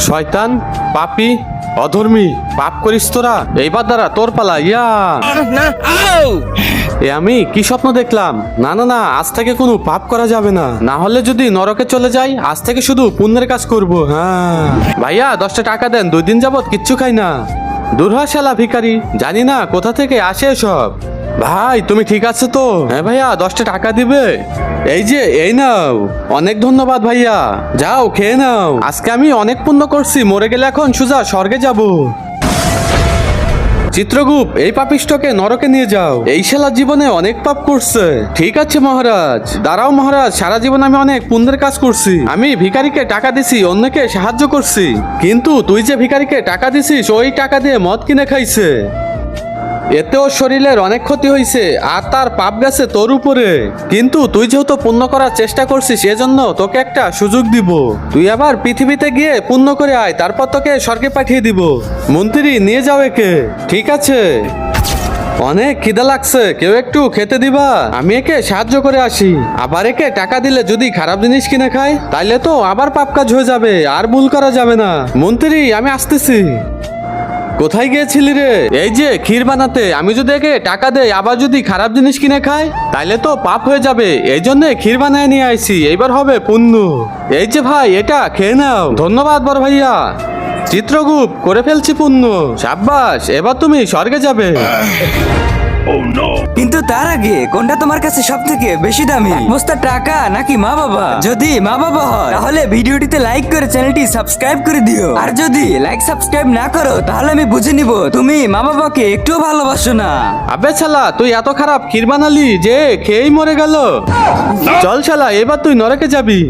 শয়তান, পাপী, অধর্মী, পাপ করিস তোরা। এইবার দ্বারা তোর পালা। ইয়া না, আউ! এ আমি কি স্বপ্ন দেখলাম? না না না, আজ থেকে কোনো পাপ করা যাবে না, না হলে যদি নরকে চলে যাই আজ থেকে শুধু পুণ্যের কাজ করব। হ্যাঁ ভাইয়া 10টা টাকা দেন, 2 দিন যাবত কিচ্ছু খাই না। দূর হ শালা ভিখারি, জানি না কোথা থেকে আসে সব। ভাই তুমি ঠিক আছে তো? হ্যাঁ ভাইয়া 10টা টাকা দিবে? এই যে এই নাও। অনেক ধন্যবাদ ভাইয়া, যাও খেয়ে নাও। আজকে আমি অনেক পুণ্য করছি, মরে গেলে এখন সোজা স্বর্গে যাব। চিত্রগুপ, এই পাপিষ্ঠকে নরকে নিয়ে যাও, এই শালা জীবনে অনেক পাপ করছে। ঠিক আছে মহারাজ। দাঁড়াও মহারাজ, সারা জীবন আমি অনেক পুণ্যের কাজ করছি, আমি ভিখারিকে টাকা দিছি, অন্যকে সাহায্য করছি, কিন্তু তুই যে ভিখারিকে টাকা দিছিস ওই টাকা দিয়ে মদ কিনে খাইছে, এতে ওর শরীরের অনেক ক্ষতি হয়েছে আর তার পাপ গেছে তোর উপরে। কিন্তু তুই যেহেতু পুণ্য করার চেষ্টা করছিস এজন্য তোকে একটা সুযোগ দিব, তুই আবার পৃথিবীতে গিয়ে পুণ্য করে আয়, তারপর তোকে স্বর্গে পাঠিয়ে দিব। মন্ত্রী নিয়ে যাও একে। ঠিক আছে। অনেক খিদা লাগছে, কেউ একটু খেতে দিবা? আমি একে সাহায্য করে আসি। আবার একে টাকা দিলে যদি খারাপ জিনিস কিনে খায় তাইলে তো আবার পাপ কাজ হয়ে যাবে, আর ভুল করা যাবে না। মন্ত্রী আমি আসতেছি। কোথায় গিয়েছিলি রে? এই যে ক্ষীর বানাতে, আমি যদি একে টাকা দেই আবার যদি খারাপ জিনিস কিনে খায় তাইলে তো পাপ হয়ে যাবে, এই জন্য ক্ষীর বানায় নিয়ে আইছি, এইবার হবে পুণ্য। এই যে ভাই এটা খেয়ে নাও। ধন্যবাদ বড় ভাইয়া। চিত্রগুপ, করে ফেলছি পুণ্য। সাব্বাস, এবার তুমি স্বর্গে যাবে। কিন্তু তার আগে কোনটা তোমার কাছে সব থেকে বেশি দামি, এক বস্তা টাকা নাকি মা বাবা? যদি মা বাবা হয় তাহলে ভিডিওটিতে লাইক করে চ্যানেলটি সাবস্ক্রাইব করে দিও, আর যদি লাইক সাবস্ক্রাইব না করো তাহলে আমি বুঝে নিব তুমি মা বাবাকে একটুও ভালোবাসো না। আবে শালা, তুই এত খারাপ ক্ষীর বানালি যে খেয়েই মরে গেল। চল শালা, এবার তুই নরকে যাবি।